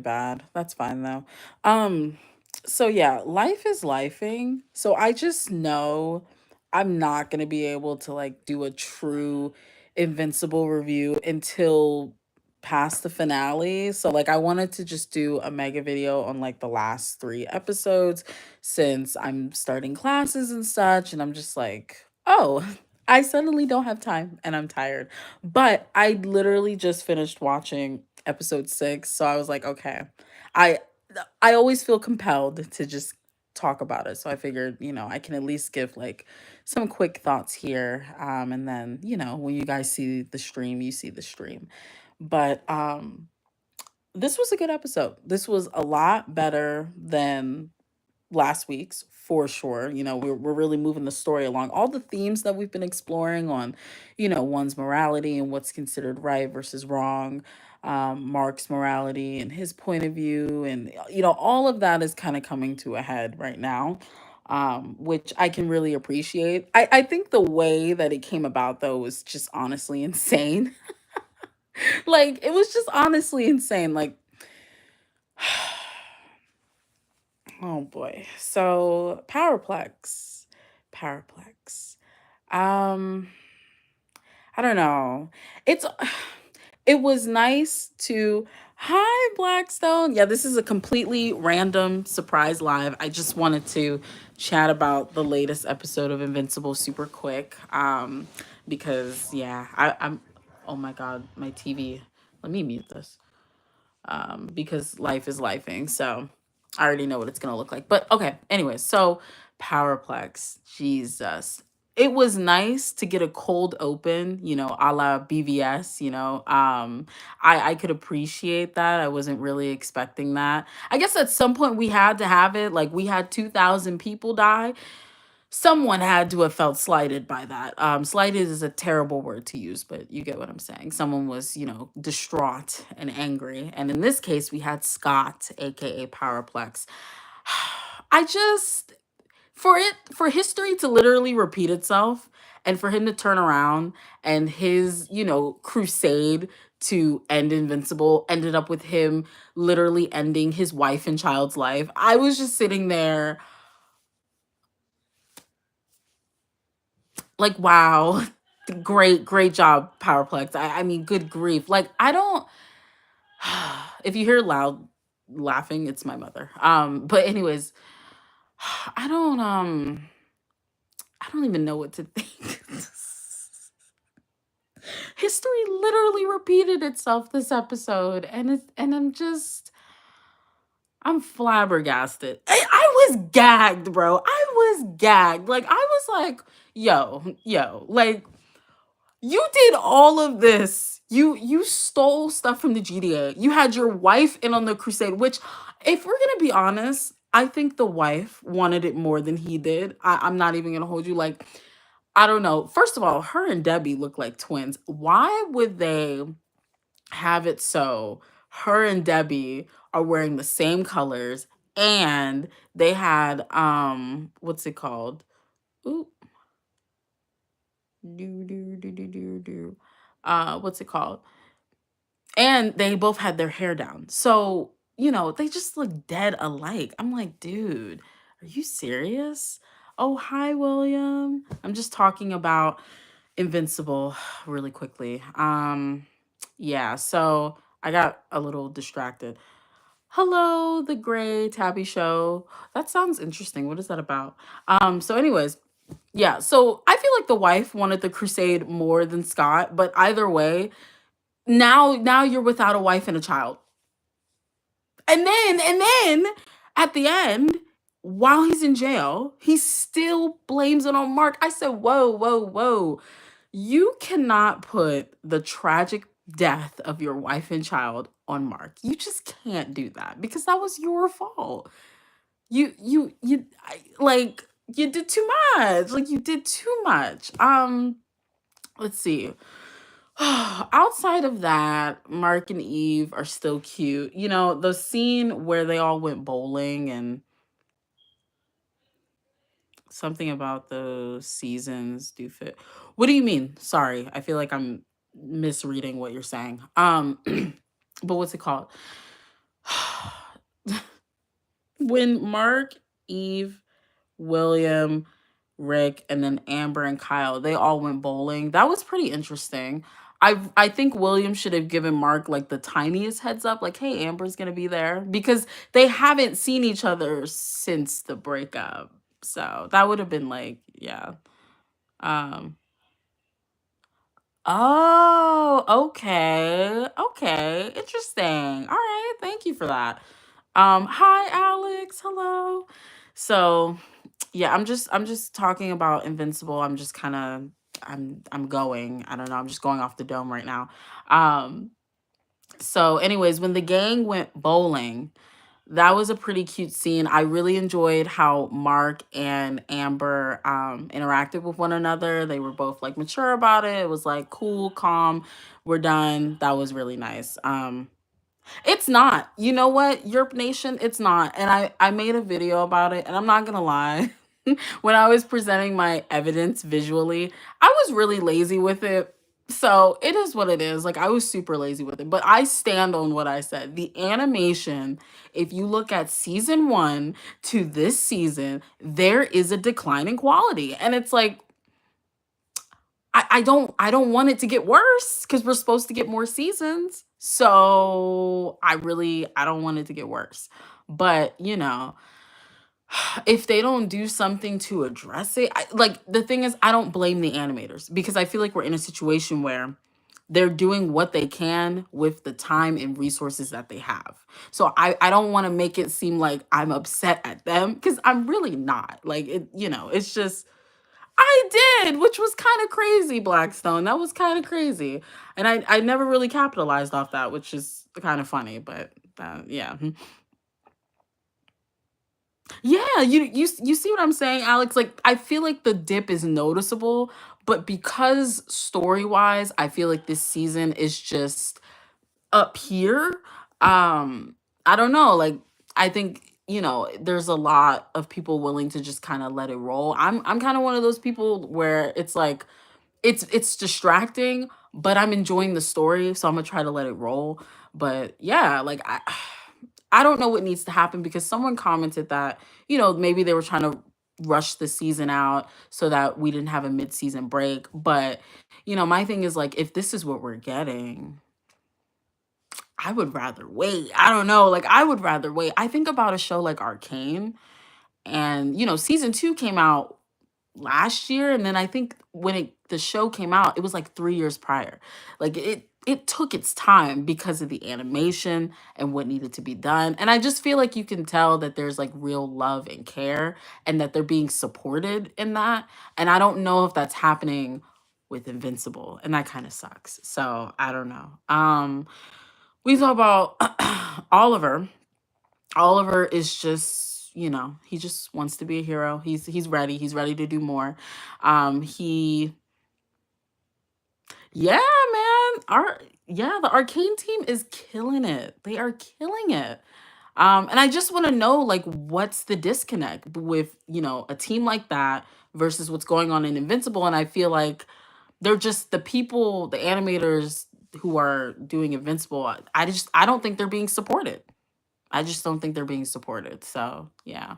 bad. That's fine though. Um, so yeah, life is lifing. So I just know I'm not gonna be able to like do a true Invincible review until past the finale. So like I wanted to just do a mega video on like the last three episodes since I'm starting classes and such, and I'm just like, oh, I suddenly don't have time and I'm tired. But I literally just finished watching episode 6, so I was like, okay. I I always feel compelled to just talk about it. So I figured, I can at least give like some quick thoughts here. And then, when you guys see the stream, you see the stream. But this was a good episode. This was a lot better than last week's for sure. We're really moving the story along. All the themes that we've been exploring on, one's morality and what's considered right versus wrong, Mark's morality and his point of view, and all of that is kind of coming to a head right now. Which I can really appreciate. I think the way that it came about though was just honestly insane. Like it was just honestly insane. Like oh boy. So Powerplex. Um, I don't know. It's it was nice to Hi Blackstone. Yeah, this is a completely random surprise live. I just wanted to chat about the latest episode of Invincible super quick. Because yeah, I'm oh my god, my TV. Let me mute this. Because life is lifing. So I already know what it's gonna look like. But okay, anyways, so Powerplex, Jesus. It was nice to get a cold open, a la BVS, I could appreciate that. I wasn't really expecting that. I guess at some point we had to have it. Like we had 2,000 people die. Someone had to have felt slighted by that. Slighted is a terrible word to use, but you get what I'm saying. Someone was, distraught and angry. And in this case, we had Scott, aka Powerplex. I just for history to literally repeat itself and for him to turn around and his, crusade to end Invincible ended up with him literally ending his wife and child's life. I was just sitting there like, wow, great job, Powerplex. I mean, good grief. Like, I don't. If you hear loud laughing, it's my mother. But anyways, I don't. I don't even know what to think. History literally repeated itself this episode, and I'm flabbergasted. I was gagged, bro. I was gagged. Like I was like, yo, like you did all of this. You stole stuff from the GTA. You had your wife in on the crusade, which if we're gonna be honest, I think the wife wanted it more than he did. I'm not even gonna hold you. Like, I don't know. First of all, her and Debbie look like twins. Why would they have it so her and Debbie are wearing the same colors and they had what's it called? Ooh, do. What's it called? And they both had their hair down. So, they just look dead alike. I'm like, dude, are you serious? Oh, hi, William. I'm just talking about Invincible really quickly. Yeah, so I got a little distracted. Hello, the Gray Tabby Show. That sounds interesting. What is that about? So anyways, yeah, so I feel like the wife wanted the crusade more than Scott, but either way, now you're without a wife and a child. And then at the end, while he's in jail, he still blames it on Mark. I said, whoa. You cannot put the tragic death of your wife and child on Mark. You just can't do that because that was your fault. Like you did too much. Like you did too much. Let's see. Outside of that, Mark and Eve are still cute. The scene where they all went bowling and something about the seasons do fit. What do you mean? Sorry. I feel like I'm misreading what you're saying. But what's it called? When Mark, Eve, William, Rick, and then Amber and Kyle, they all went bowling. That was pretty interesting. I think William should have given Mark like the tiniest heads up, like, hey, Amber's gonna be there. Because they haven't seen each other since the breakup. So that would have been like, yeah. Um Oh, okay. Okay. Interesting. All right. Thank you for that. Hi Alex. Hello. So, yeah, I'm just talking about Invincible. I'm just kind of I'm going. I don't know. I'm just going off the dome right now. Um so anyways, when the gang went bowling, that was a pretty cute scene. I really enjoyed how Mark and Amber interacted with one another. They were both like mature about it. It was like cool, calm. We're done. That was really nice. It's not. You know what? Europe Nation, it's not. And I made a video about it, and I'm not gonna lie. When I was presenting my evidence visually, I was really lazy with it. So it is what it is. Like I was super lazy with it, but I stand on what I said. The animation, if you look at season 1 to this season, there is a decline in quality. And it's like I don't want it to get worse because we're supposed to get more seasons. So I don't want it to get worse. But if they don't do something to address it, like the thing is, I don't blame the animators because I feel like we're in a situation where they're doing what they can with the time and resources that they have. So I don't want to make it seem like I'm upset at them because I'm really not. Like it's just I did, which was kind of crazy, Blackstone. That was kind of crazy. And I never really capitalized off that, which is kind of funny, but yeah. Yeah, you see what I'm saying, Alex? Like I feel like the dip is noticeable, but because story-wise, I feel like this season is just up here. I don't know, like I think, there's a lot of people willing to just kind of let it roll. I'm kind of one of those people where it's like it's distracting, but I'm enjoying the story, so I'm gonna try to let it roll. But yeah, like I don't know what needs to happen because someone commented that, maybe they were trying to rush the season out so that we didn't have a mid-season break. But, my thing is like if this is what we're getting, I would rather wait. I don't know, like I would rather wait. I think about a show like Arcane and, season 2 came out last year, and then I think when the show came out, it was like 3 years prior. Like it took its time because of the animation and what needed to be done. And I just feel like you can tell that there's like real love and care and that they're being supported in that. And I don't know if that's happening with Invincible, and that kind of sucks. So, I don't know. We talk about Oliver. Oliver is just, he just wants to be a hero. He's ready. He's ready to do more. He Yeah, man. The Arcane team is killing it. They are killing it. And I just want to know like what's the disconnect with, a team like that versus what's going on in Invincible. And I feel like they're just the people, the animators who are doing Invincible. I don't think they're being supported. I just don't think they're being supported. So yeah.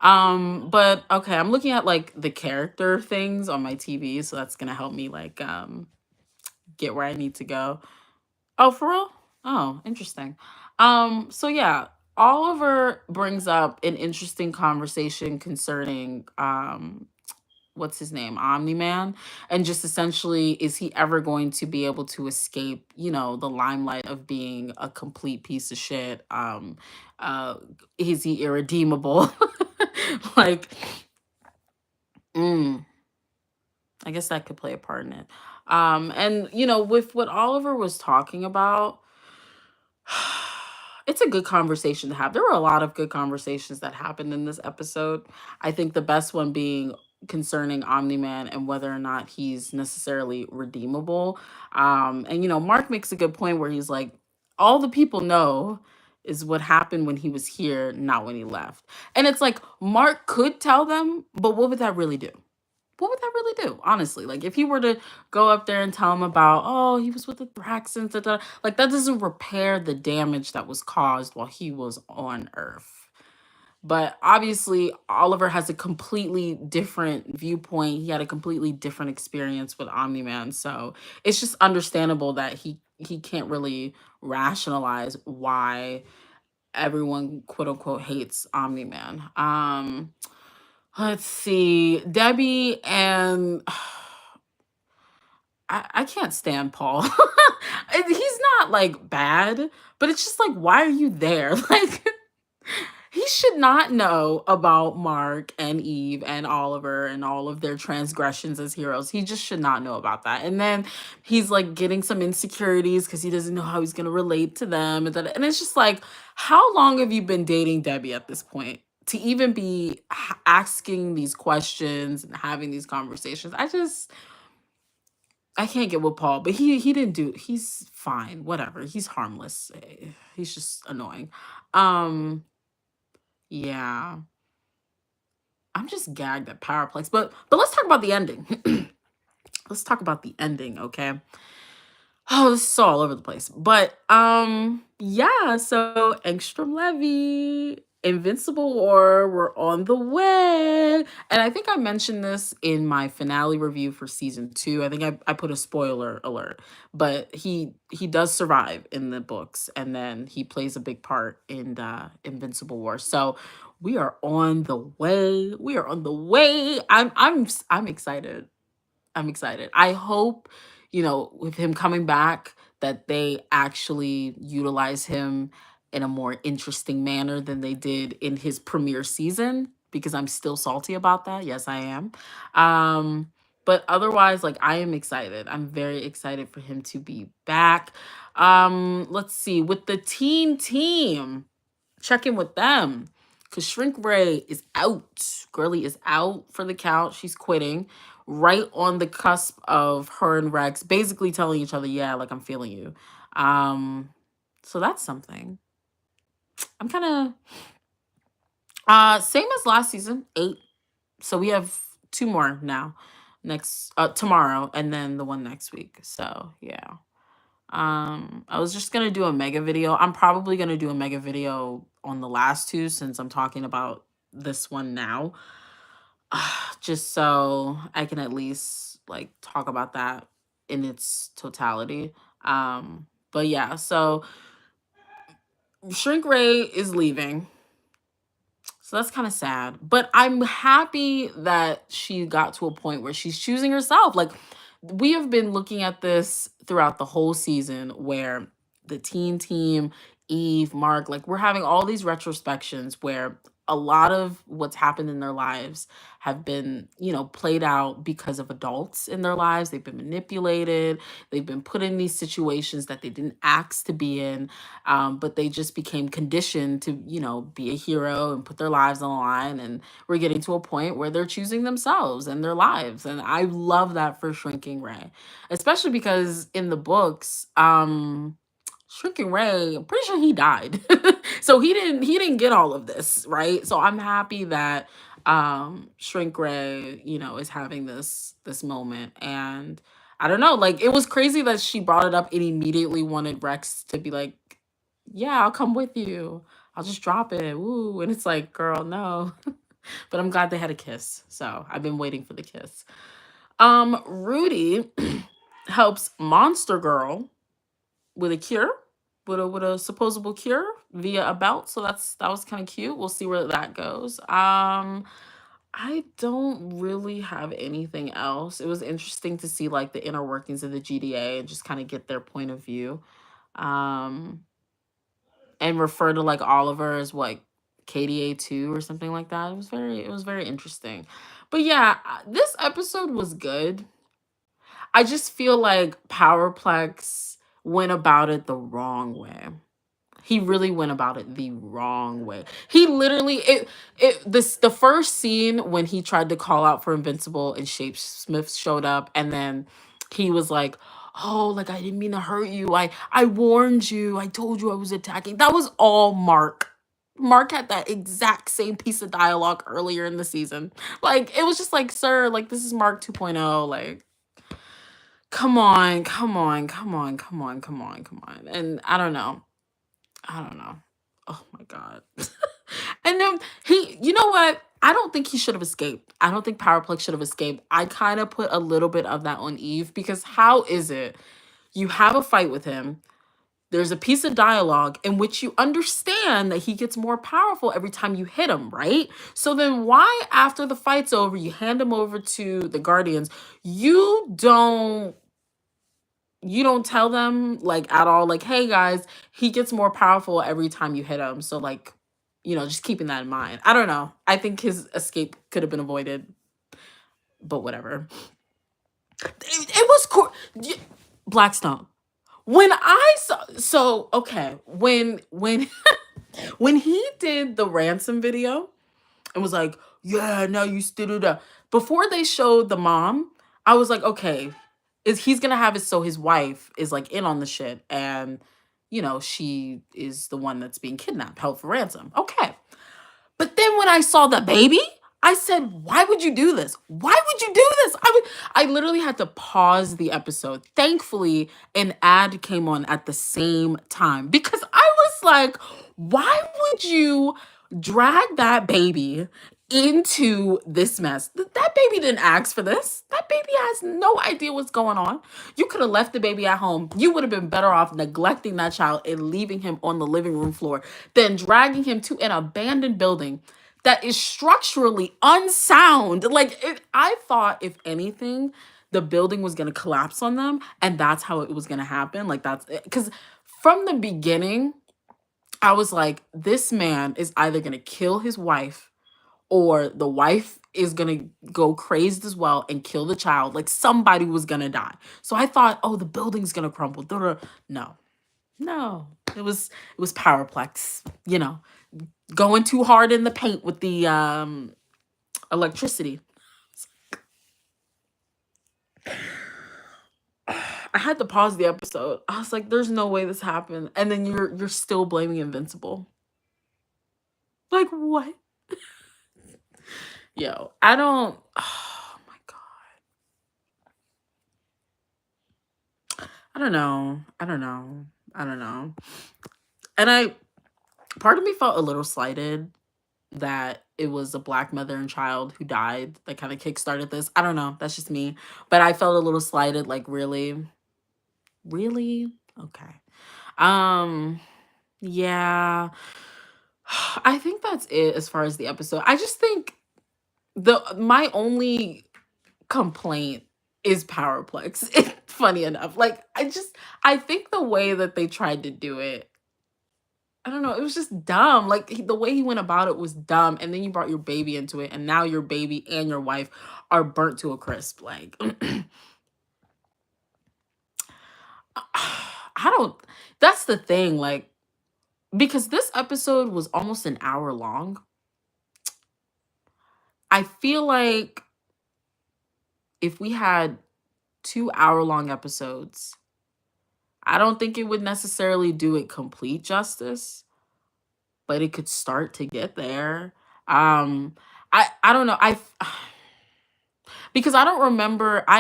But okay, I'm looking at like the character things on my TV, so that's gonna help me like get where I need to go. Oh, for real? Oh, interesting. So yeah, Oliver brings up an interesting conversation concerning what's his name, Omni Man, and just essentially, is he ever going to be able to escape, the limelight of being a complete piece of shit? Uh, is he irredeemable? Like, mm, I guess that could play a part in it. And with what Oliver was talking about, it's a good conversation to have. There were a lot of good conversations that happened in this episode. I think the best one being concerning Omni Man and whether or not he's necessarily redeemable. And Mark makes a good point where he's like, all the people know is what happened when he was here, not when he left. And it's like Mark could tell them, but what would that really do? what would that really do? Honestly, like if he were to go up there and tell him about, oh, he was with the Thraxons, da, da, like that doesn't repair the damage that was caused while he was on Earth. But obviously, Oliver has a completely different viewpoint. He had a completely different experience with Omni Man, so it's just understandable that he can't really rationalize why everyone quote unquote hates Omni Man. Let's see, Debbie and I can't stand Paul. He's not like bad, but it's just like, why are you there? Like, he should not know about Mark and Eve and Oliver and all of their transgressions as heroes. He just should not know about that. And then he's like getting some insecurities because he doesn't know how he's going to relate to them. And it's just like, how long have you been dating Debbie at this point? To even be asking these questions and having these conversations. I can't get with Paul, but he didn't do, he's fine, whatever. He's harmless. He's just annoying. Um yeah. I'm just gagged at Powerplex. But let's talk about the ending. Let's talk about the ending, okay? Oh, this is all over the place. But yeah, so Engstrom Levy, Invincible War, we're on the way. And I think I mentioned this in my finale review for season 2. I think I put a spoiler alert, but he does survive in the books, and then he plays a big part in the Invincible War. So we are on the way. We are on the way. I'm excited. I'm excited. I hope, with him coming back, that they actually utilize him in a more interesting manner than they did in his premiere season, because I'm still salty about that. Yes, I am. Um, but otherwise, like, I am excited. I'm very excited for him to be back. Let's see, with the team, check in with them. Because Shrink Ray is out. Girly is out for the count. She's quitting. Right on the cusp of her and Rex basically telling each other, yeah, like I'm feeling you. Um, so that's something. I'm kind of same as last season, 8. So we have 2 more now. Next tomorrow, and then the one next week. So yeah. I was just gonna do a mega video. I'm probably gonna do a mega video on the last 2 since I'm talking about this one now. Just so I can at least like talk about that in its totality. But yeah, so Shrink Ray is leaving. So that's kind of sad. But I'm happy that she got to a point where she's choosing herself. Like, we have been looking at this throughout the whole season where the team, Eve, Mark, like we're having all these retrospections where a lot of what's happened in their lives have been, played out because of adults in their lives. They've been manipulated. They've been put in these situations that they didn't ask to be in, but they just became conditioned to, be a hero and put their lives on the line. And we're getting to a point where they're choosing themselves and their lives. And I love that for Shrinking Ray, especially because in the books, Shrinking Ray, I'm pretty sure he died. So he didn't get all of this, right? So I'm happy that Shrink Ray, is having this moment. And I don't know, like it was crazy that she brought it up and immediately wanted Rex to be like, yeah, I'll come with you. I'll just drop it. Woo. And it's like, girl, no. But I'm glad they had a kiss. So I've been waiting for the kiss. Rudy helps Monster Girl with a cure, with a supposable cure via a belt. So that was kind of cute. We'll see where that goes. I don't really have anything else. It was interesting to see like the inner workings of the GDA and just kind of get their point of view. Um, and refer to like Oliver as what, KDA2 or something like that. It was very interesting. But yeah, this episode was good. I just feel like Powerplex went about it the wrong way. He really went about it the wrong way. He literally the first scene when he tried to call out for Invincible and Shapesmith showed up, and then he was like, "Oh, like I didn't mean to hurt you. I warned you. I told you I was attacking." That was all Mark. Mark had that exact same piece of dialogue earlier in the season. Like, it was just like, sir, like, this is Mark 2.0. Like, come on, come on, come on, come on, come on, come on. And I don't know. I don't know. Oh my God. And then you know what? I don't think he should have escaped. I don't think Powerplex should have escaped. I kind of put a little bit of that on Eve because how is it you have a fight with him? There's a piece of dialogue in which you understand that he gets more powerful every time you hit him, right? So then why, after the fight's over, you hand him over to the Guardians? You don't tell them like at all, like, hey guys, he gets more powerful every time you hit him. So like, just keeping that in mind. I don't know. I think his escape could have been avoided, but whatever. It was cool. Blackstone. When I saw, so okay, when when he did the ransom video and was like, yeah, no, you stood it up. Before they showed the mom, I was like, okay, he's gonna have it so his wife is like in on the shit, and she is the one that's being kidnapped, held for ransom. Okay. But then when I saw the baby, I said, why would you do this? Why would you do this? I literally had to pause the episode. Thankfully, an ad came on at the same time because I was like, why would you drag that baby into this mess? That baby didn't ask for this. That baby has no idea what's going on. You could have left the baby at home. You would have been better off neglecting that child and leaving him on the living room floor than dragging him to an abandoned building that is structurally unsound. Like, I thought, if anything, the building was going to collapse on them, and that's how it was going to happen. Like, that's because from the beginning, I was like, this man is either going to kill his wife or the wife is going to go crazed as well and kill the child. Like, somebody was going to die. So I thought, oh, the building's going to crumble. No, no, it was Powerplex, going too hard in the paint with the electricity. I had to pause the episode. I was like, there's no way this happened. And then you're still blaming Invincible. Like, what? Yo, I don't. Oh my God. I don't know. I don't know. I don't know. And part of me felt a little slighted that it was a Black mother and child who died that kind of kickstarted this. I don't know. That's just me. But I felt a little slighted, like, really? Really? Okay. Um, yeah. I think that's it as far as the episode. I just think my only complaint is Powerplex. Funny enough. Like, I think the way that they tried to do it, I don't know, it was just dumb. Like, the way he went about it was dumb. And then you brought your baby into it, and now your baby and your wife are burnt to a crisp. Like, I don't, that's the thing. Like, because this episode was almost an hour long, I feel like if we had 2 hour long episodes, I don't think it would necessarily do it complete justice, but it could start to get there. Um, I don't know. Because I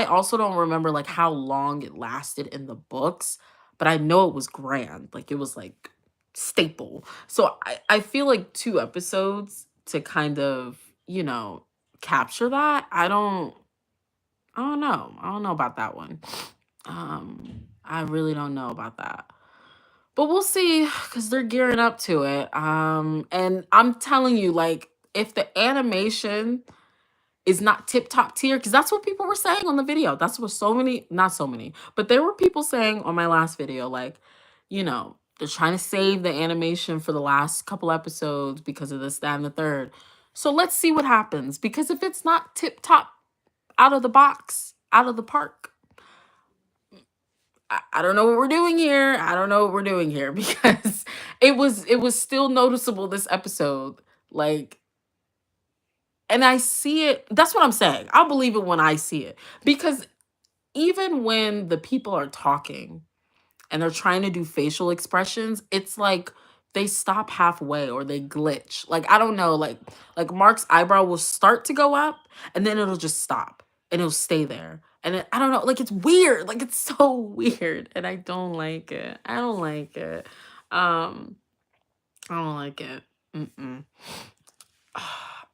also don't remember like how long it lasted in the books, but I know it was grand. Like, it was like staple. So I feel like 2 episodes to kind of, capture that. I don't know. I don't know about that one. I really don't know about that. But we'll see because they're gearing up to it. And I'm telling you, like, if the animation is not tip top tier, because that's what people were saying on the video. That's what not so many, but there were people saying on my last video, like, they're trying to save the animation for the last couple episodes because of this, that, and the third. So let's see what happens. Because if it's not tip top, out of the box, out of the park, I don't know what we're doing here. I don't know what we're doing here because it was still noticeable this episode. Like, and I see it. That's what I'm saying. I'll believe it when I see it. Because even when the people are talking and they're trying to do facial expressions, it's like they stop halfway or they glitch. Like I don't know, like Mark's eyebrow will start to go up and then it'll just stop and it'll stay there. And I don't know, like it's weird. Like it's so weird and I don't like it. I don't like it. Um I don't like it. Mm-mm.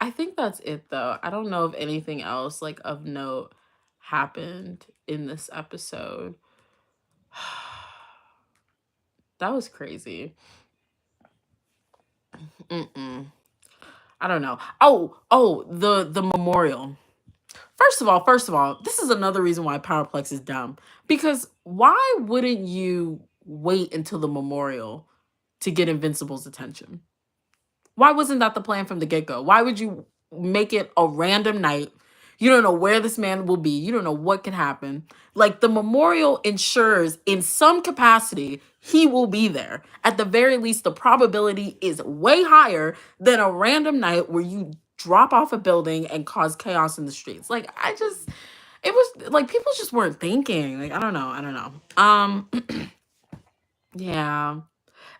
I think that's it though. I don't know if anything else like of note happened in this episode. That was crazy. Mm-mm. I don't know. Oh, the memorial. First of all, this is another reason why Powerplex is dumb. Because why wouldn't you wait until the memorial to get Invincible's attention? Why wasn't that the plan from the get-go? Why would you make it a random night? You don't know where this man will be. You don't know what can happen. Like the memorial ensures in some capacity he will be there. At the very least, the probability is way higher than a random night where you drop off a building and cause chaos in the streets. Like it was like people just weren't thinking. Like I don't know. Yeah.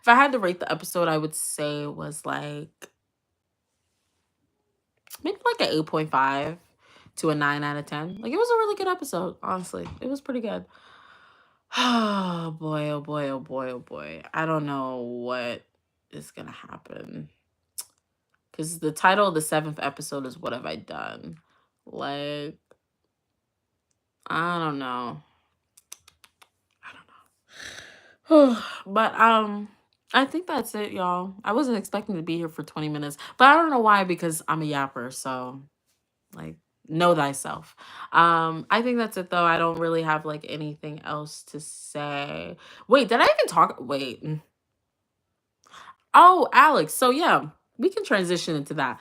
If I had to rate the episode, I would say it was like maybe like an 8.5 to a 9 out of 10. Like it was a really good episode, honestly. It was pretty good. Oh boy, oh boy, oh boy, oh boy. I don't know what is gonna happen. Because the title of the seventh episode is What Have I Done? Like, I don't know. I don't know. But I think that's it, y'all. I wasn't expecting to be here for 20 minutes. But I don't know why, because I'm a yapper, so like know thyself. I think that's it though. I don't really have like anything else to say. Wait, did I even talk? Wait. Oh, Alex. So yeah, we can transition into that.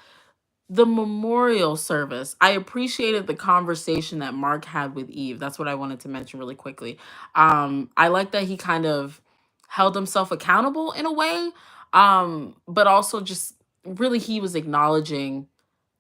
The memorial service. I appreciated the conversation that Mark had with Eve. That's what I wanted to mention really quickly. I like that he kind of held himself accountable in a way. But also just really he was acknowledging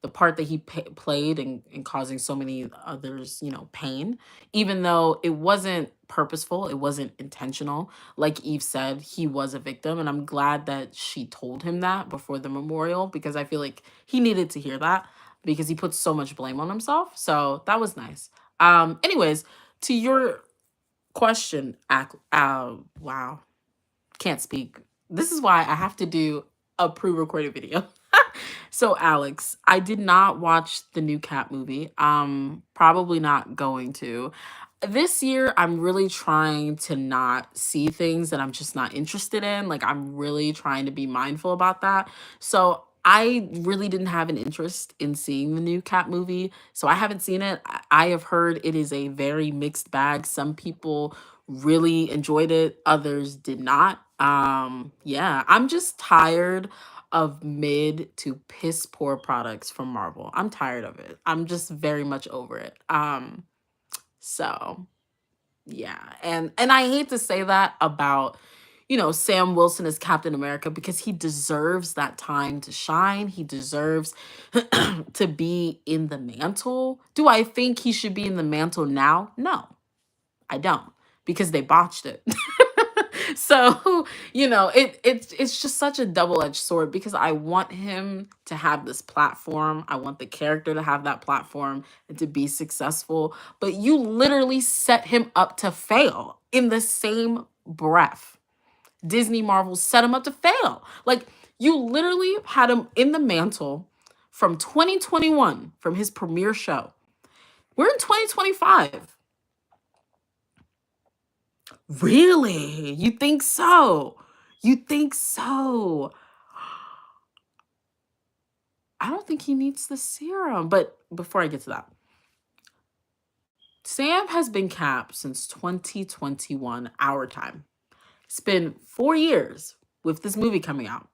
the part that he played in causing so many others, pain, even though it wasn't purposeful, it wasn't intentional. Like Eve said, he was a victim. And I'm glad that she told him that before the memorial because I feel like he needed to hear that because he put so much blame on himself. So that was nice. Anyways, to your question, wow, can't speak. This is why I have to do a pre-recorded video. So Alex, I did not watch the new Cat movie. Probably not going to. This year I'm really trying to not see things that I'm just not interested in. Like I'm really trying to be mindful about that. So I really didn't have an interest in seeing the new Cat movie. So I haven't seen it. I have heard it is a very mixed bag. Some people really enjoyed it, others did not. Yeah, I'm just tired of mid to piss poor products from Marvel. I'm tired of it. I'm just very much over it. So yeah. And I hate to say that about Sam Wilson as Captain America because he deserves that time to shine. He deserves to be in the mantle. Do I think he should be in the mantle now? No, I don't because they botched it. So, it's just such a double-edged sword because I want him to have this platform. I want the character to have that platform and to be successful, but you literally set him up to fail in the same breath. Disney Marvel set him up to fail. Like you literally had him in the mantle from 2021 from his premiere show. We're in 2025. Really? You think so? You think so? I don't think he needs the serum. But before I get to that, Sam has been capped since 2021, our time. It's been 4 years with this movie coming out.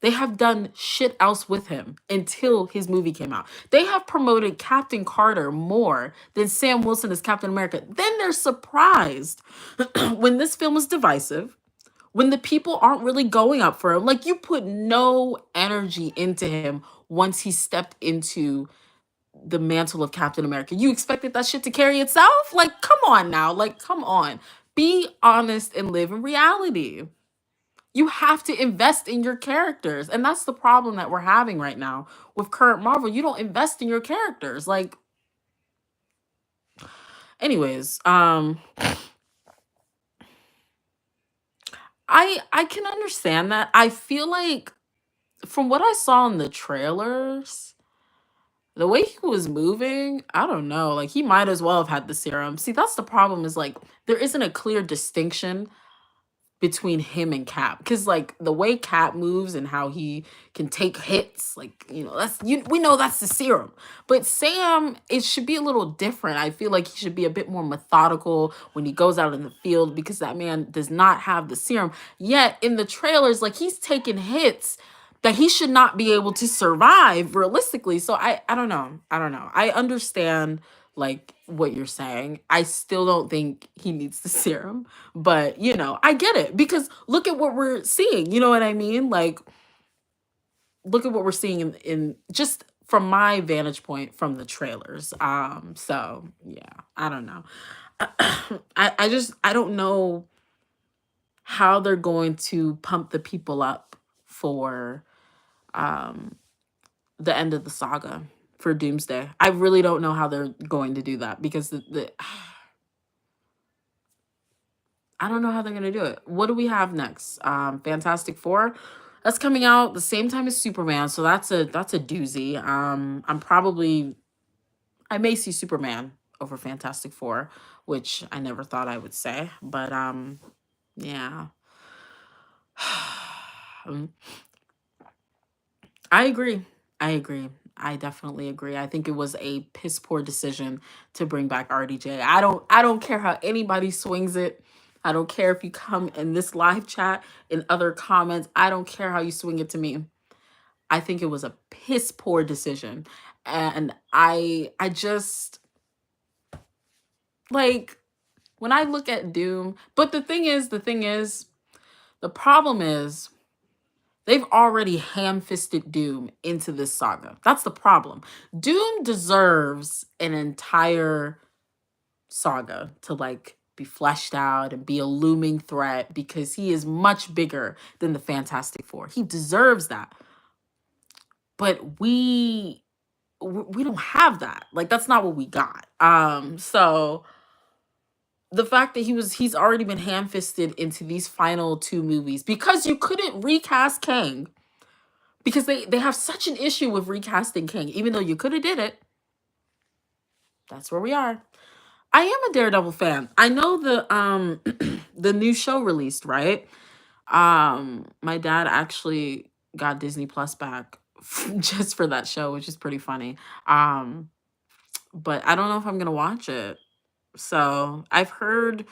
They have done shit else with him until his movie came out. They have promoted Captain Carter more than Sam Wilson as Captain America. Then they're surprised when this film is divisive, when the people aren't really going up for him. Like you put no energy into him once he stepped into the mantle of Captain America. You expected that shit to carry itself? Like, come on now. Like, come on. Be honest and live in reality. You have to invest in your characters. And that's the problem that we're having right now with current Marvel. You don't invest in your characters. Like, anyways, I can understand that. I feel like from what I saw in the trailers, the way he was moving, I don't know. Like he might as well have had the serum. See, that's the problem is like there isn't a clear distinction between him and Cap. Because like the way Cap moves and how he can take hits, like, that's we know that's the serum. But Sam, it should be a little different. I feel like he should be a bit more methodical when he goes out in the field because that man does not have the serum. Yet in the trailers, like he's taking hits that he should not be able to survive realistically. So I don't know. I don't know. I understand like what you're saying. I still don't think he needs the serum, but I get it because look at what we're seeing. You know what I mean? Like look at what we're seeing in just from my vantage point from the trailers. So yeah, I don't know. I don't know how they're going to pump the people up for um the end of the saga for Doomsday. I really don't know how they're going to do that because the I don't know how they're gonna do it. What do we have next? Fantastic Four. That's coming out the same time as Superman, so that's a doozy. I may see Superman over Fantastic Four, which I never thought I would say, but yeah. Um, I agree. I agree. I definitely agree. I think it was a piss poor decision to bring back RDJ. I don't care how anybody swings it. I don't care if you come in this live chat in other comments. I don't care how you swing it to me. I think it was a piss poor decision. And I just like when I look at Doom, but the thing is, the problem is they've already ham-fisted Doom into this saga. That's the problem. Doom deserves an entire saga to like be fleshed out and be a looming threat because he is much bigger than the Fantastic Four. He deserves that. But we don't have that. Like that's not what we got. So the fact that he's already been ham-fisted into these final two movies because you couldn't recast Kang because they have such an issue with recasting King, even though you could have did it. That's where we are. I am a Daredevil fan. I know the the new show released, right? My dad actually got Disney Plus back just for that show, which is pretty funny. Um, but I don't know if I'm gonna watch it. So I've heard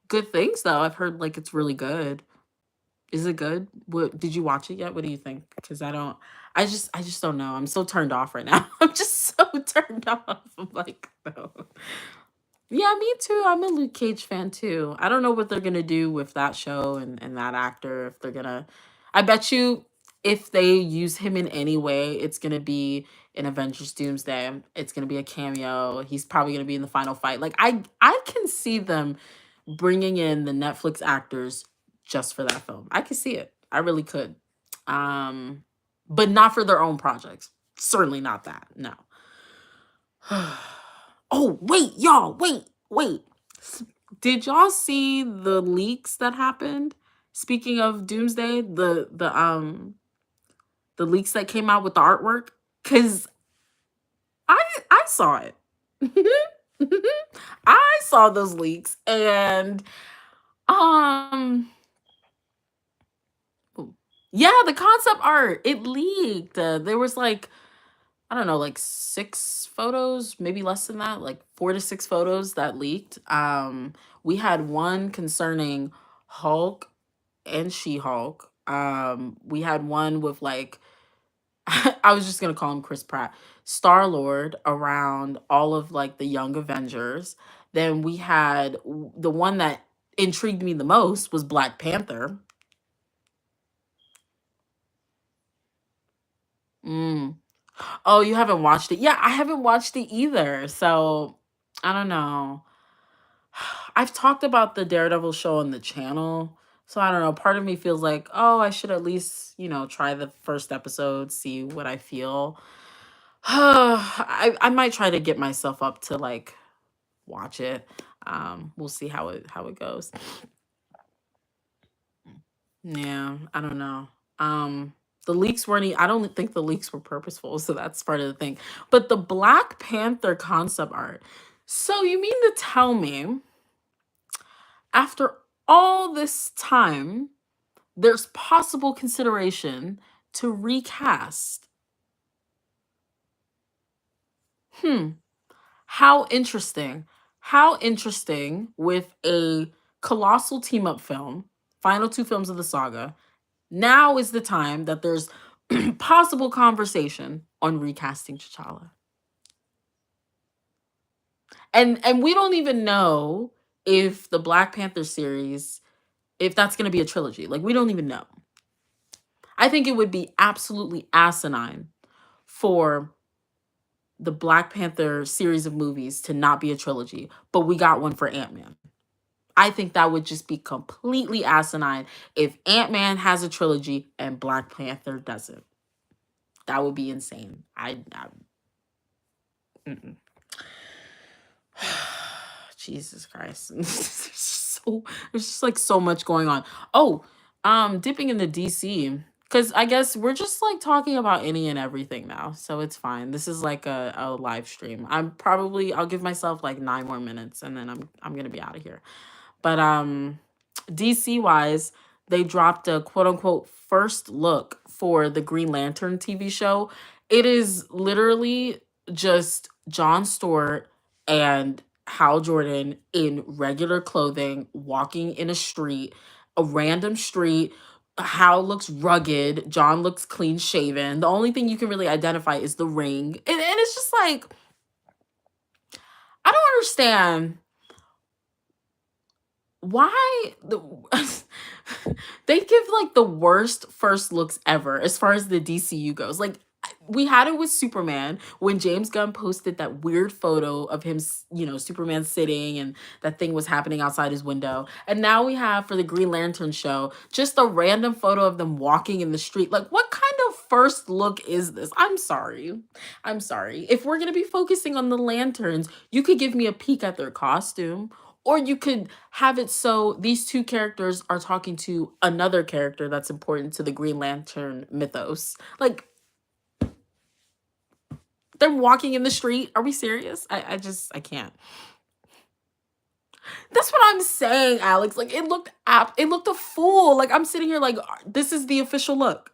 good things though. I've heard like it's really good. Is it good? What did you watch it yet? What do you think? Because I just don't know. I'm so turned off right now. I'm just so turned off. I'm like, no. Yeah, me too. I'm a Luke Cage fan too. I don't know what they're gonna do with that show and that actor. If they're gonna, I bet you, if they use him in any way, it's gonna be in Avengers Doomsday. It's gonna be a cameo. He's probably gonna be in the final fight. Like I can see them bringing in the Netflix actors just for that film. I could see it. I really could. Um, but not for their own projects. Certainly not that. No. Oh, wait, y'all, wait. Did y'all see the leaks that happened? Speaking of Doomsday, the leaks that came out with the artwork? Cause I saw it. I saw those leaks and um yeah, the concept art, it leaked. There was like I don't know, like 6 photos, maybe less than that, like 4 to 6 photos that leaked. We had one concerning Hulk and She-Hulk. We had one with like I was just gonna call him Chris Pratt, Star Lord around all of like the Young Avengers. Then we had the one that intrigued me the most was Black Panther. Mm. Oh, you haven't watched it? Yeah, I haven't watched it either. So I don't know. I've talked about the Daredevil show on the channel. So I don't know. Part of me feels like, oh, I should at least, try the first episode, see what I feel. I might try to get myself up to like watch it. We'll see how it goes. Yeah, I don't know. Um, the leaks weren't. I don't think the leaks were purposeful, so that's part of the thing. But the Black Panther concept art. So you mean to tell me, after all this time, there's possible consideration to recast? Hmm. How interesting. How interesting with a colossal team up film, final two films of the saga. Now is the time that there's possible conversation on recasting T'Challa. And we don't even know if the Black Panther series, if that's going to be a trilogy. Like we don't even know. I think it would be absolutely asinine for the Black Panther series of movies to not be a trilogy, but we got one for Ant-Man. I think that would just be completely asinine if Ant-Man has a trilogy and Black Panther doesn't. That would be insane. Mm-mm. Jesus Christ. There's just like so much going on. Oh, dipping into DC. Cause I guess we're just like talking about any and everything now. So it's fine. This is like a live stream. I'll give myself like 9 more minutes and then I'm gonna be out of here. But DC wise, they dropped a quote unquote first look for the Green Lantern TV show. It is literally just Jon Stewart and Hal Jordan in regular clothing walking in a random street. Hal looks rugged, John looks clean shaven. The only thing you can really identify is the ring. And it's just like, I don't understand why they give like the worst first looks ever as far as the DCU goes. Like we had it with Superman when James Gunn posted that weird photo of him, Superman sitting and that thing was happening outside his window. And now we have for the Green Lantern show just a random photo of them walking in the street. Like what kind of first look is this? I'm sorry. I'm sorry. If we're going to be focusing on the lanterns, you could give me a peek at their costume. Or you could have it so these two characters are talking to another character that's important to the Green Lantern mythos. Like, they're walking in the street. Are we serious? I can't. That's what I'm saying, Alex. Like, it looked a fool. Like, I'm sitting here like, this is the official look.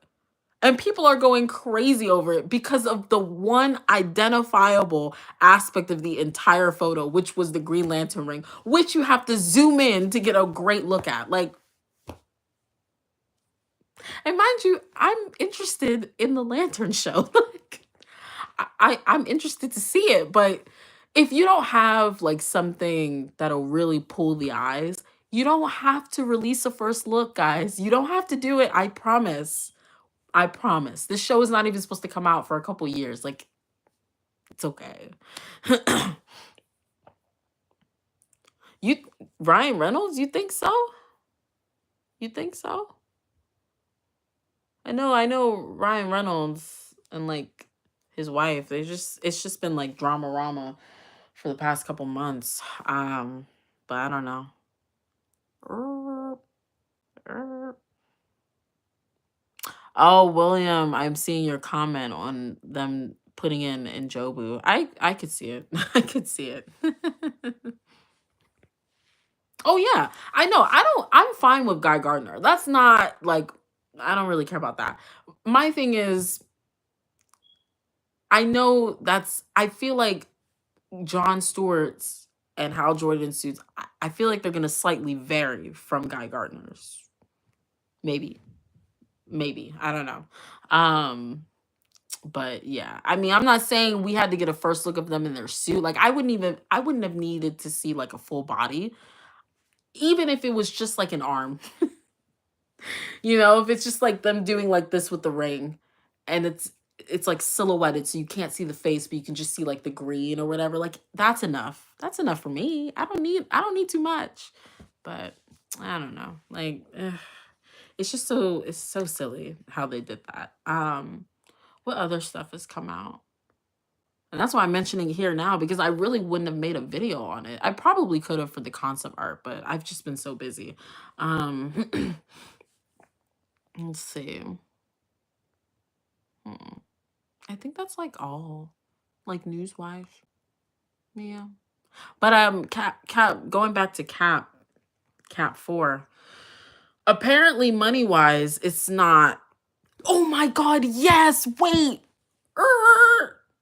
And people are going crazy over it because of the one identifiable aspect of the entire photo, which was the Green Lantern ring, which you have to zoom in to get a great look at. Like, and mind you, I'm interested in the Lantern show. Like, I'm interested to see it, but if you don't have like something that'll really pull the eyes, you don't have to release a first look, guys. You don't have to do it. I promise. I promise. This show is not even supposed to come out for a couple years. Like, it's okay. you Ryan Reynolds, you think so? You think so? I know Ryan Reynolds and like his wife, it's just been like drama rama for the past couple months. But I don't know. Er, er. Oh, William, I'm seeing your comment on them putting in Jobu. I could see it. I could see it. Oh yeah, I know. I'm fine with Guy Gardner. That's not like I don't really care about that. My thing is I know I feel like John Stewart's and Hal Jordan's suits, I feel like they're gonna slightly vary from Guy Gardner's. Maybe. Maybe. I don't know. Um but yeah. I mean, I'm not saying we had to get a first look of them in their suit. Like I wouldn't have needed to see like a full body, even if it was just like an arm. If it's just like them doing like this with the ring and it's like silhouetted so you can't see the face but you can just see like the green or whatever. Like that's enough. That's enough for me. I don't need too much. But I don't know. Like, it's so silly how they did that. What other stuff has come out? And that's why I'm mentioning it here now because I really wouldn't have made a video on it. I probably could have for the concept art, but I've just been so busy. Um, let's see. Hmm. I think that's like all, like news wise. Yeah. But Cap going back to Cap 4. Apparently money wise, it's not. Oh my god, yes. Wait.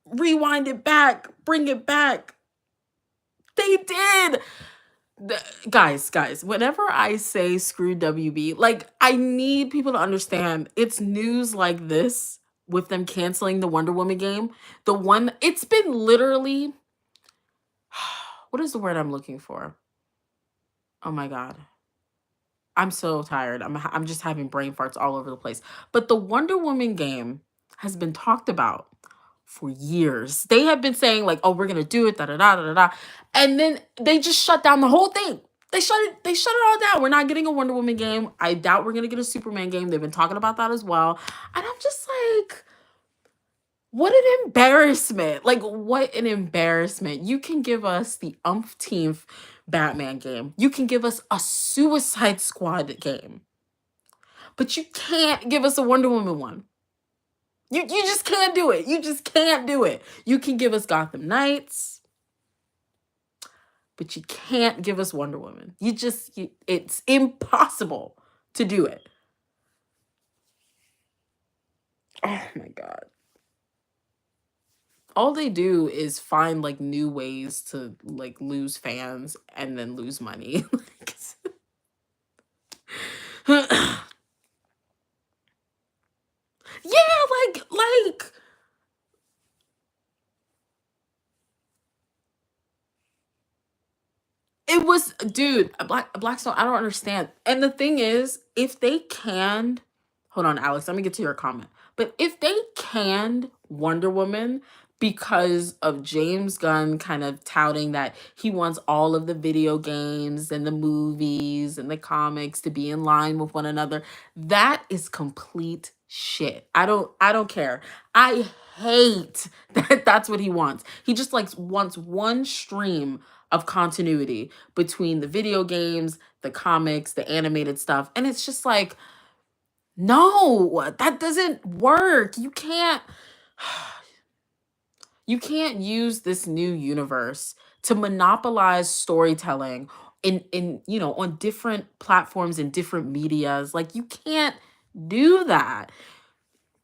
Rewind it back. Bring it back. They did. Guys, whenever I say screw WB, like I need people to understand it's news like this with them canceling the Wonder Woman game. The one it's been literally what is the word I'm looking for? Oh my god. I'm so tired. I'm just having brain farts all over the place. But the Wonder Woman game has been talked about for years. They have been saying like, "Oh, we're gonna do it," da da da da da, and then they just shut down the whole thing. They shut it all down. We're not getting a Wonder Woman game. I doubt we're gonna get a Superman game. They've been talking about that as well, and I'm just like, what an embarrassment. Like, what an embarrassment. You can give us the umpteenth Batman game. You can give us a Suicide Squad game. But you can't give us a Wonder Woman one. You just can't do it. You just can't do it. You can give us Gotham Knights, but you can't give us Wonder Woman. It's impossible to do it. Oh my god. All they do is find like new ways to like lose fans and then lose money. Yeah, like it was, dude, a Blackstone. I don't understand. And the thing is, if they canned, hold on, Alex, let me get to your comment. But if they canned Wonder Woman because of James Gunn kind of touting that he wants all of the video games and the movies and the comics to be in line with one another, that is complete shit. I don't care. I hate that that's what he wants. He just like wants one stream of continuity between the video games, the comics, the animated stuff. And it's just like, no, that doesn't work. You can't use this new universe to monopolize storytelling in on different platforms and different medias. Like you can't do that.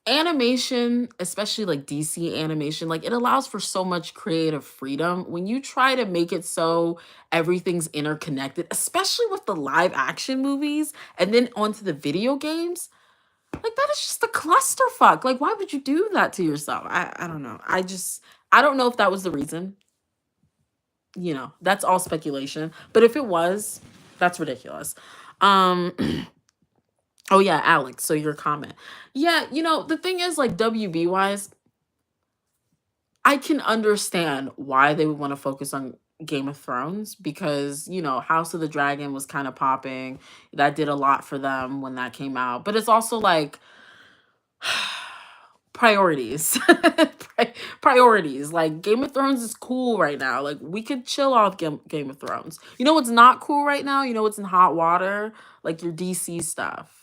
Animation, especially like DC animation, like it allows for so much creative freedom. When you try to make it so everything's interconnected, especially with the live action movies and then onto the video games, like that is just a clusterfuck. Like, why would you do that to yourself? I don't know. I don't know if that was the reason. That's all speculation. But if it was, that's ridiculous. Um Oh yeah, Alex. So your comment. Yeah, the thing is like WB wise, I can understand why they would want to focus on Game of Thrones because, House of the Dragon was kind of popping. That did a lot for them when that came out. But it's also like priorities. Priorities. Like Game of Thrones is cool right now. Like we could chill off Game of Thrones. You know what's not cool right now? You know what's in hot water? Like your DC stuff.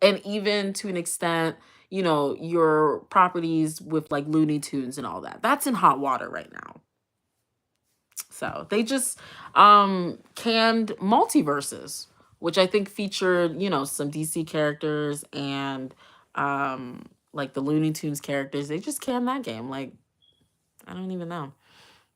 And even to an extent, your properties with like Looney Tunes and all that. That's in hot water right now. So they just canned multiverses, which I think featured, some DC characters and like the Looney Tunes characters. They just canned that game. Like, I don't even know.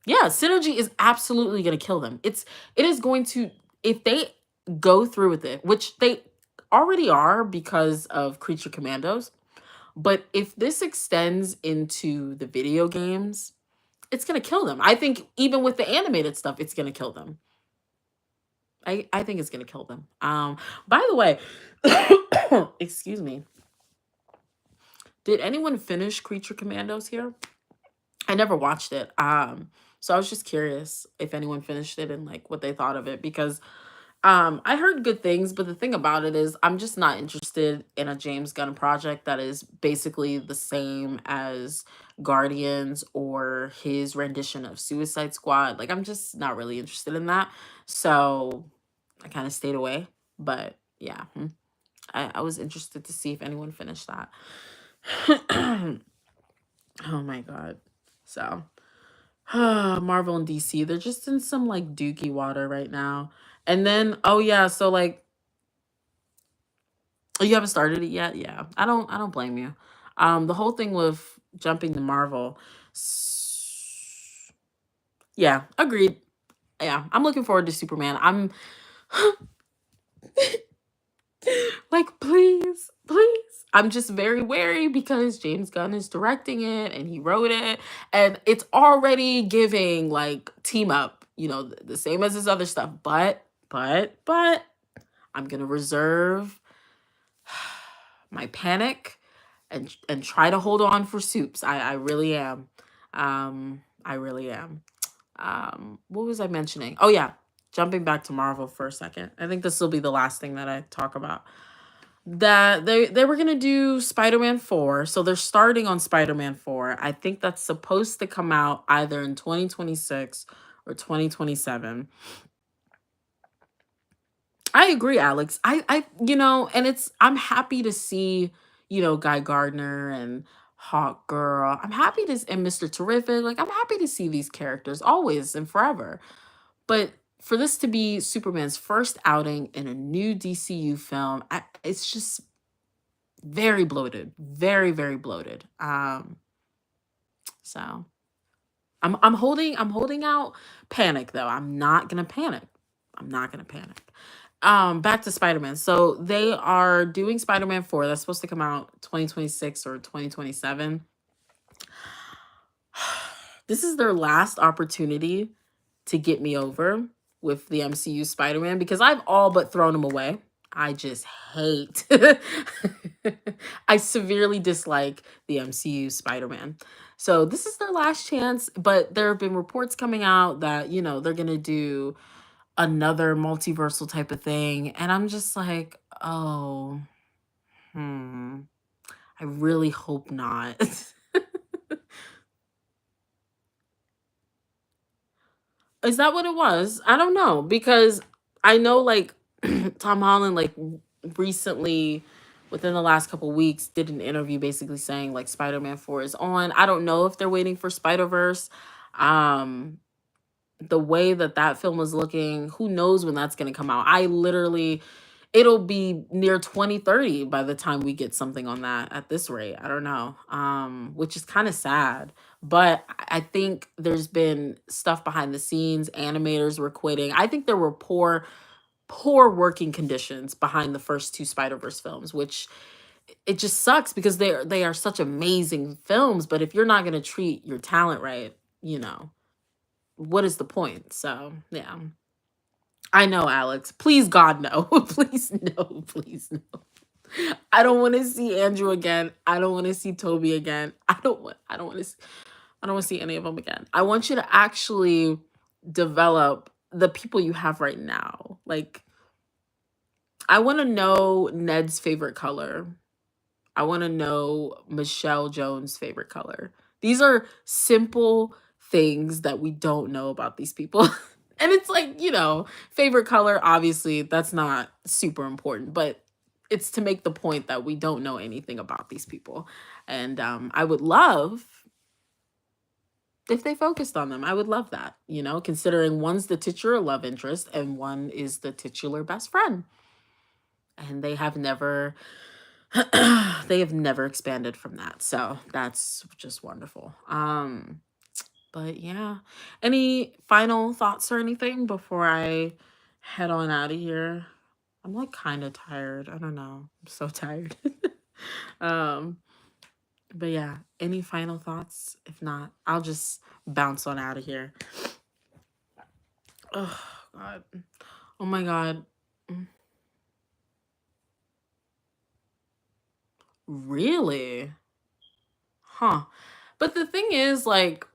Yeah, synergy is absolutely gonna kill them. It is going to, if they go through with it, which they already are because of Creature Commandos. But if this extends into the video games, it's gonna kill them. I think even with the animated stuff, it's gonna kill them. I think it's gonna kill them. By the way, excuse me. Did anyone finish Creature Commandos here? I never watched it. So I was just curious if anyone finished it and like what they thought of it because I heard good things, but the thing about it is I'm just not interested in a James Gunn project that is basically the same as Guardians or his rendition of Suicide Squad. Like I'm just not really interested in that. So I kind of stayed away. But yeah, I was interested to see if anyone finished that. Oh my god. So Marvel and DC, they're just in some like dookie water right now. And then, oh yeah, so like, oh, you haven't started it yet? Yeah. I don't blame you. The whole thing with jumping to Marvel. Yeah, agreed. Yeah, I'm looking forward to Superman. I'm like, please, please. I'm just very wary because James Gunn is directing it and he wrote it, and it's already giving like team up, the same as his other stuff. But I'm gonna reserve my panic and try to hold on for soups. I really am. I really am. What was I mentioning? Oh yeah, jumping back to Marvel for a second. I think this will be the last thing that I talk about. That they were gonna do Spider-Man 4. So they're starting on Spider-Man 4. I think that's supposed to come out either in 2026 or 2027. I agree, Alex. And I'm happy to see, Guy Gardner and Hawk Girl. I'm happy to and Mr. Terrific. Like I'm happy to see these characters always and forever. But for this to be Superman's first outing in a new DCU film, it's just very bloated. Very, very bloated. So I'm holding out panic though. I'm not gonna panic. I'm not gonna panic. Back to Spider-Man. So they are doing Spider-Man 4. That's supposed to come out 2026 or 2027. This is their last opportunity to get me over with the MCU Spider-Man because I've all but thrown him away. I just hate. I severely dislike the MCU Spider-Man. So this is their last chance, but there have been reports coming out that, they're going to do another multiversal type of thing, and I'm just like, "Oh, hmm. I really hope not." Is that what it was? I don't know because I know like Tom Holland like recently within the last couple weeks did an interview basically saying like Spider-Man 4 is on. I don't know if they're waiting for Spider-Verse. Um the way that that film was looking, who knows when that's going to come out. I literally it'll be near 2030 by the time we get something on that at this rate. I don't know. Which is kind of sad. But I think there's been stuff behind the scenes. Animators were quitting. I think there were poor working conditions behind the first two Spider-Verse films, which it just sucks because they are such amazing films, but if you're not going to treat your talent right, what is the point? So, yeah. I know, Alex. Please, God, no. Please, no. Please, no. I don't want to see Andrew again. I don't want to see Toby again. I don't want to see any of them again. I want you to actually develop the people you have right now. Like, I want to know Ned's favorite color. I want to know Michelle Jones' favorite color. These are simple things that we don't know about these people. And it's like, favorite color, obviously, that's not super important, but it's to make the point that we don't know anything about these people. And I would love if they focused on them. I would love that, considering one's the titular love interest and one is the titular best friend. And they have never expanded from that. So that's just wonderful. But yeah. Any final thoughts or anything before I head on out of here? I'm like kind of tired. I don't know. I'm so tired. um, but yeah, any final thoughts? If not, I'll just bounce on out of here. Oh god. Oh my god. Mm, really? Huh. But the thing is, like,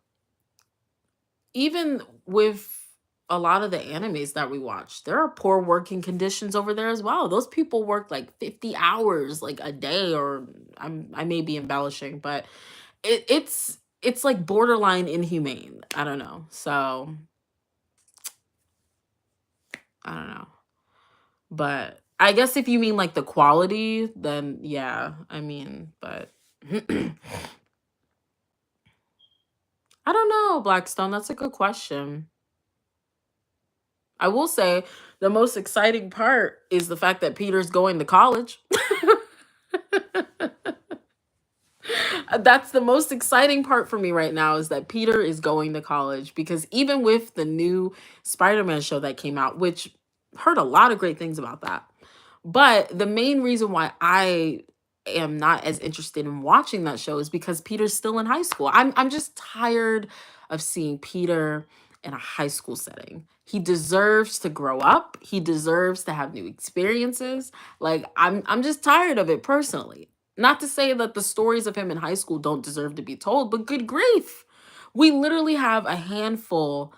even with a lot of the animes that we watch, there are poor working conditions over there as well. Those people work like 50 hours like a day, or I may be embellishing, but it's like borderline inhumane. I don't know. So, I don't know. But I guess if you mean like the quality, then yeah, I mean, but I don't know, Blackstone. That's a good question. I will say the most exciting part is the fact that Peter's going to college. That's the most exciting part for me right now, is that Peter is going to college, because even with the new Spider-Man show that came out, which heard a lot of great things about that. But the main reason why I am not as interested in watching that show is because Peter's still in high school. I'm just tired of seeing Peter in a high school setting. He deserves to grow up. He deserves to have new experiences. Like, I'm just tired of it personally. Not to say that the stories of him in high school don't deserve to be told, but good grief. We literally have a handful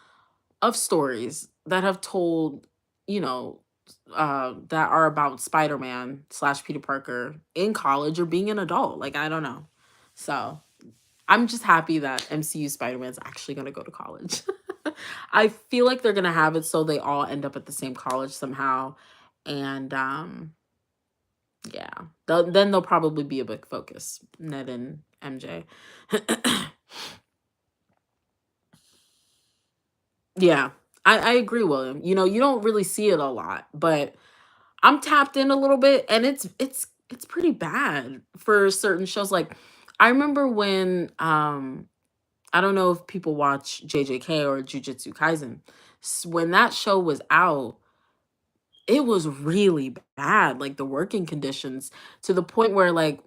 of stories that have told, you know, that are about Spider-Man slash Peter Parker in college or being an adult. Like, I don't know. So I'm just happy that MCU Spider-Man's actually gonna go to college. I feel like they're gonna have it so they all end up at the same college somehow. And yeah. Then they'll probably be a big focus, Ned and MJ. Yeah, I agree, William. You know, you don't really see it a lot, but I'm tapped in a little bit, and it's pretty bad for certain shows. Like, I remember when I don't know if people watch JJK or Jujutsu Kaisen. When that show was out, it was really bad, like the working conditions, to the point where, like,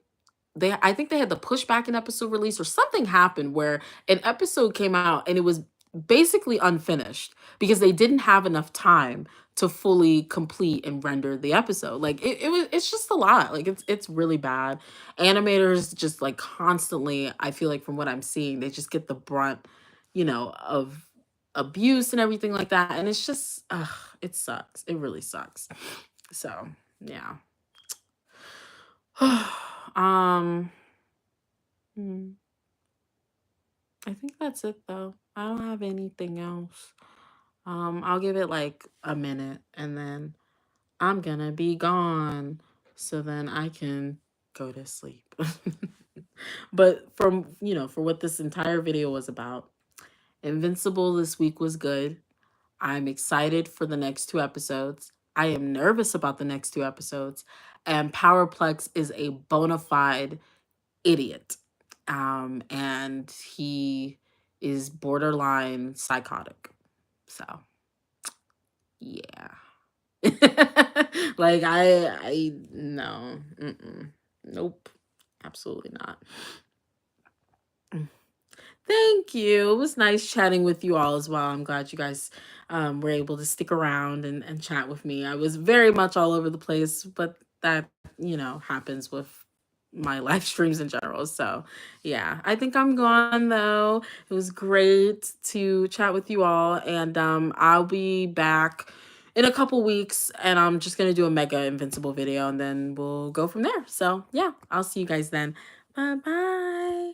they I think they had to push back an episode release, or something happened where an episode came out and it was basically unfinished because they didn't have enough time to fully complete and render the episode. Like, it's just a lot. Like, it's really bad. Animators just like constantly, I feel like, from what I'm seeing, they just get the brunt, of abuse and everything like that. And it's just it sucks. It really sucks. So, yeah. um hmm. I think that's it though. I don't have anything else. I'll give it like a minute and then I'm gonna be gone. So then I can go to sleep. But for what this entire video was about, Invincible this week was good. I'm excited for the next two episodes. I am nervous about the next two episodes. And Powerplex is a bona fide idiot. And he is borderline psychotic. So, yeah. Like, I no, nope, absolutely not. Thank you. It was nice chatting with you all as well. I'm glad you guys were able to stick around and chat with me. I was very much all over the place, but that, happens with my live streams in general. So, yeah, I think I'm gone though. It was great to chat with you all. And I'll be back in a couple weeks, and I'm just going to do a mega Invincible video, and then we'll go from there. So, yeah, I'll see you guys then. Bye bye.